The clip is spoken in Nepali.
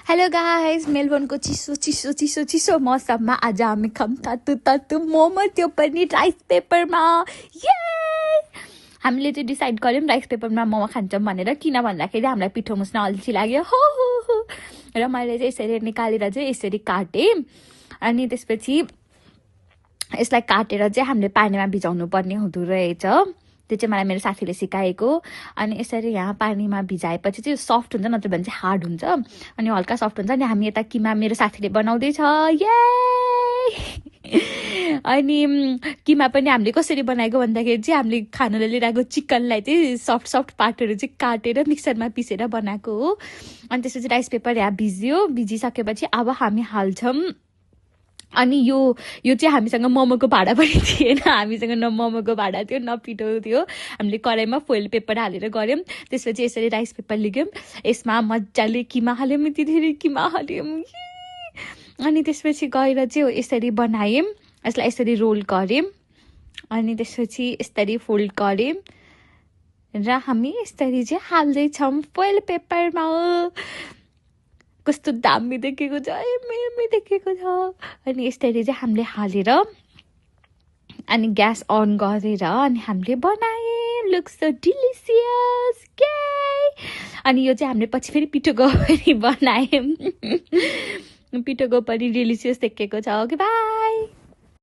हेलो गाइस, मेलबोर्नको चिसो चिसो चिसो चिसो मौसममा आज हामी खाम तातु तातु मोमो, त्यो पनि राइस पेपरमा। ये हामीले चाहिँ डिसाइड गर्यौँ राइस पेपरमा मोमो खान्छौँ भनेर, किन भन्दाखेरि हामीलाई पिठो मुस्न अल्छी लाग्यो हो। र मैले चाहिँ यसरी निकालेर चाहिँ यसरी काटेँ। अनि त्यसपछि यसलाई काटेर चाहिँ हामीले पानीमा भिजाउनु पर्ने हुँदो रहेछ। त्यो चाहिँ मलाई मेरो साथीले सिकाएको। अनि यसरी यहाँ पानीमा भिजाएपछि चाहिँ सफ्ट हुन्छ, नत्र भने चाहिँ हार्ड हुन्छ। अनि हल्का सफ्ट हुन्छ। अनि हामी यता किमा मेरो साथीले बनाउँदैछ। ये अनि किमा पनि हामीले कसरी बनाएको भन्दाखेरि चाहिँ हामीले खानाले लिइरहेको चिकनलाई चाहिँ सफ्ट सफ्ट पार्टहरू चाहिँ काटेर मिक्सरमा पिसेर बनाएको हो। अनि त्यसपछि राइस पेपर यहाँ भिज्यो। भिजिसकेपछि अब हामी हाल्छौँ। अनि यो चाहिँ हामीसँग मोमोको भाँडा पनि थिएन। हामीसँग न मोमोको भाँडा थियो न पिठो थियो। हामीले कराईमा फोइल पेपर हालेर गऱ्यौँ। त्यसपछि यसरी राइस पेपर लिग्यौँ, यसमा मजाले किमा हाल्यौँ, यति धेरै किमा हाल्यौँ। अनि त्यसपछि गएर चाहिँ यसरी बनायौँ। यसलाई यसरी रोल गऱ्यौँ। अनि त्यसपछि यसरी फोल्ड गऱ्यौँ र हामी यसरी चाहिँ हाल्दैछौँ फोइल पेपरमा। कस्तो दामी देखेको छ, मेमी देखेको छ। अनि यसरी चाहिँ हामीले हालेर अनि ग्यास अन गरेर अनि हामीले बनायौँ। लुक्स सो डिलिसियस के। अनि यो चाहिँ हामीले पछि फेरि पिठोको पनि बनायौँ। पिठोको पनि डिलिसियस देखेको छ। Okay by.